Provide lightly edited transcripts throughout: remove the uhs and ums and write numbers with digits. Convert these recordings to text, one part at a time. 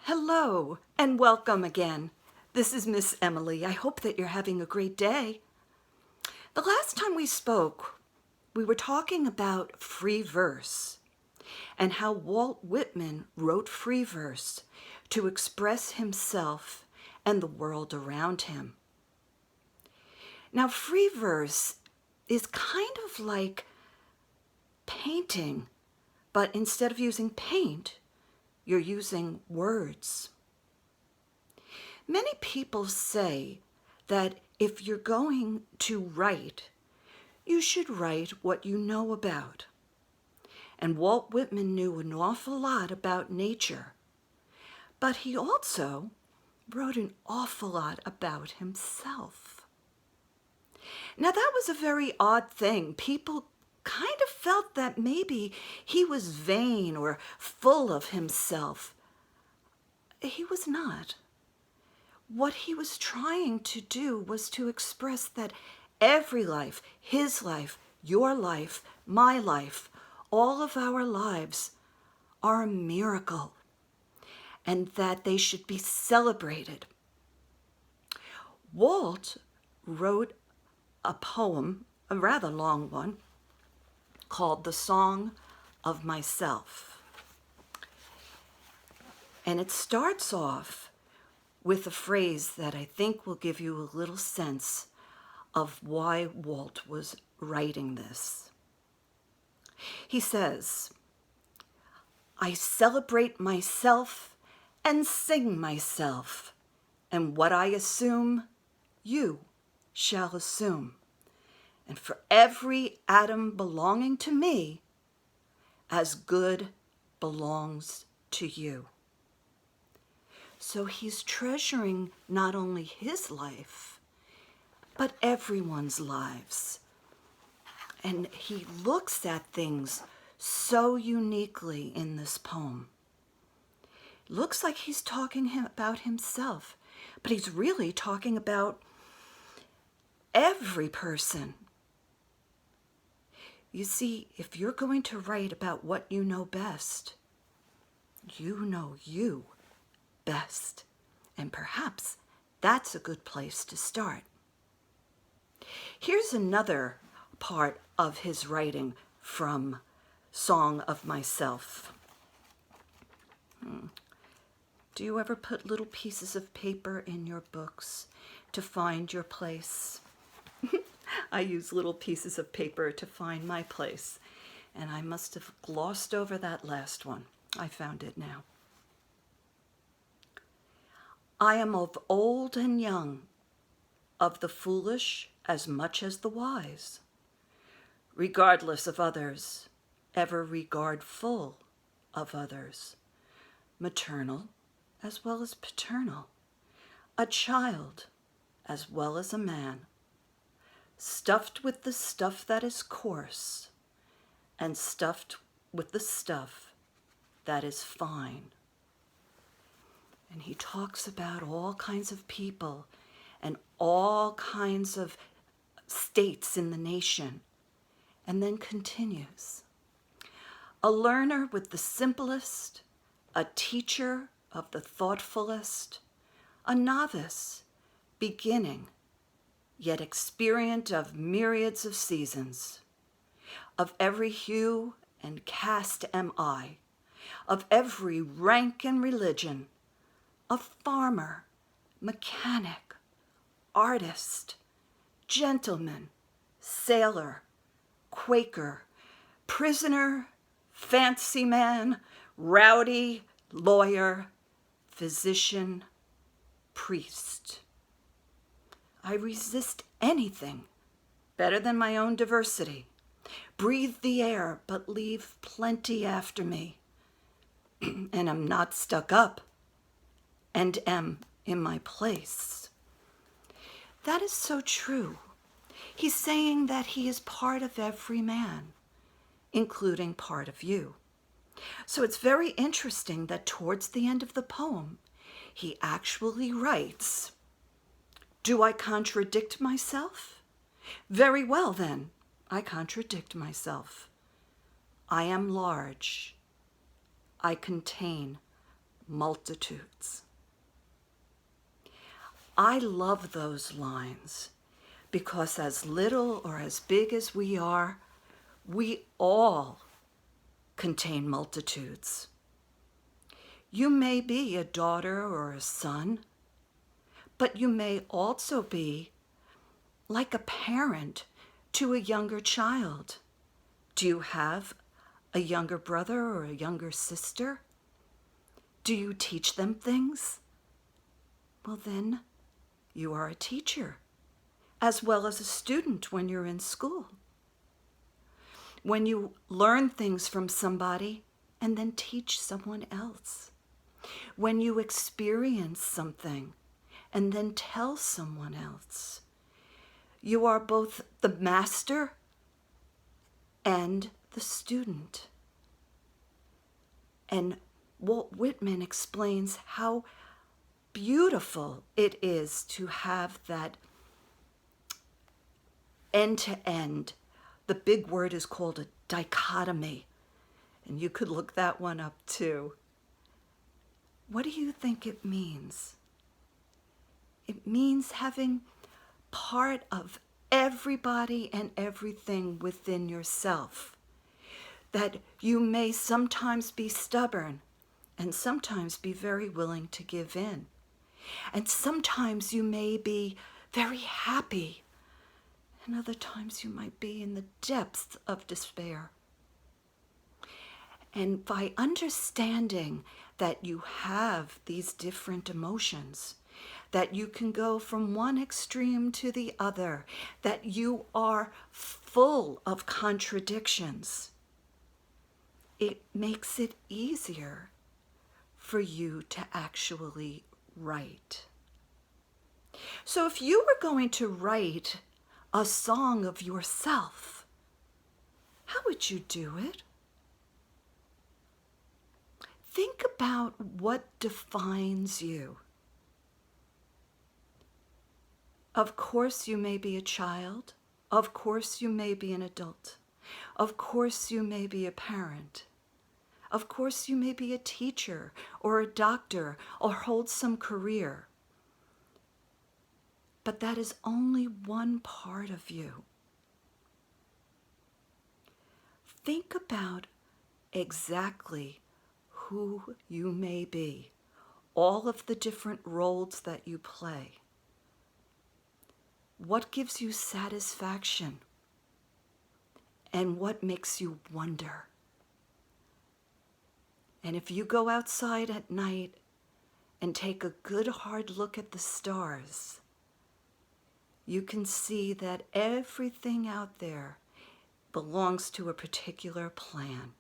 Hello and welcome again. This is Miss Emily. I hope that you're having a great day. The last time we spoke, we were talking about free verse and how Walt Whitman wrote free verse to express himself and the world around him. Now, free verse is kind of like painting, but instead of using paint, you're using words. Many people say that if you're going to write, you should write what you know about. And Walt Whitman knew an awful lot about nature, but he also wrote an awful lot about himself. Now, that was a very odd thing. People kind of felt that maybe he was vain or full of himself. He was not. What he was trying to do was to express that every life, his life, your life, my life, all of our lives are a miracle, and that they should be celebrated. Walt wrote a poem, a rather long one, called The Song of Myself. And it starts off with a phrase that I think will give you a little sense of why Walt was writing this. He says, "I celebrate myself and sing myself, and what I assume, you shall assume. And for every atom belonging to me, as good belongs to you." So he's treasuring not only his life, but everyone's lives. And he looks at things so uniquely in this poem. It looks like he's talking about himself, but he's really talking about every person. You see, if you're going to write about what you know best, you know you best. And perhaps that's a good place to start. Here's another part of his writing from Song of Myself. Do you ever put little pieces of paper in your books to find your place? I use little pieces of paper to find my place, and I must have glossed over that last one. I found it now. I am of old and young, of the foolish as much as the wise, regardless of others, ever regardful of others, maternal as well as paternal, a child as well as a man, stuffed with the stuff that is coarse, and stuffed with the stuff that is fine. And he talks about all kinds of people and all kinds of states in the nation, and then continues. A learner with the simplest, a teacher of the thoughtfulest, a novice, beginning, yet experient of myriads of seasons. Of every hue and caste am I, of every rank and religion, a farmer, mechanic, artist, gentleman, sailor, Quaker, prisoner, fancy man, rowdy, lawyer, physician, priest. I resist anything better than my own diversity. Breathe the air, but leave plenty after me. And am not stuck up, and am in my place. That is so true. He's saying that he is part of every man, including part of you. So it's very interesting that towards the end of the poem, he actually writes, "Do I contradict myself? Very well then, I contradict myself. I am large. I contain multitudes. I love those lines because as little or as big as we are, we all contain multitudes. You may be a daughter or a son, but you may also be like a parent to a younger child. Do you have a younger brother or a younger sister? Do you teach them things? Well, then you are a teacher, as well as a student when you're in school. When you learn things from somebody and then teach someone else. When you experience something and then tell someone else. You are both the master and the student. And Walt Whitman explains how beautiful it is to have that end-to-end. The big word is called a dichotomy, and you could look that one up too. What do you think it means? It means having part of everybody and everything within yourself. That you may sometimes be stubborn and sometimes be very willing to give in. And sometimes you may be very happy, and other times you might be in the depths of despair. And by understanding that you have these different emotions, that you can go from one extreme to the other, that you are full of contradictions, it makes it easier for you to actually write. So if you were going to write a song of yourself, how would you do it? Think about what defines you. Of course, you may be a child. Of course, you may be an adult. Of course, you may be a parent. Of course, you may be a teacher or a doctor or hold some career. But that is only one part of you. Think about exactly who you may be, all of the different roles that you play. What gives you satisfaction? And what makes you wonder? And if you go outside at night and take a good hard look at the stars, you can see that everything out there belongs to a particular plan.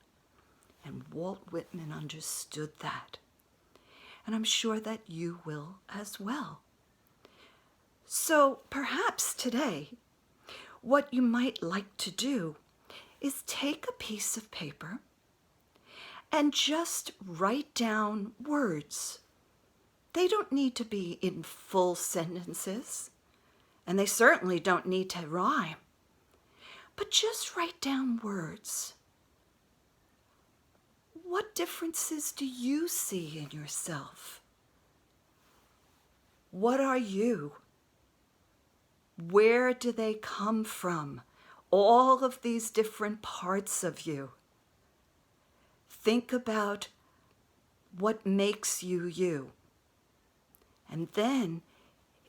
And Walt Whitman understood that. And I'm sure that you will as well. So perhaps today, what you might like to do is take a piece of paper and just write down words. They don't need to be in full sentences, and they certainly don't need to rhyme. But just write down words. What differences do you see in yourself? What are you? Where do they come from? All of these different parts of you. Think about what makes you you. And then,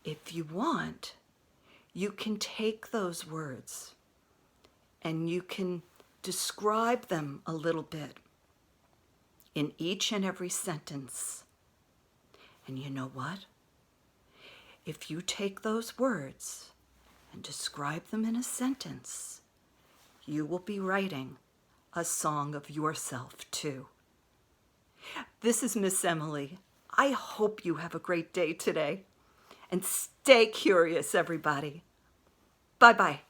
if you want, you can take those words and you can describe them a little bit in each and every sentence. And you know what? If you take those words and describe them in a sentence, you will be writing a song of yourself too. This is Miss Emily. I hope you have a great day today. And stay curious, everybody. Bye-bye.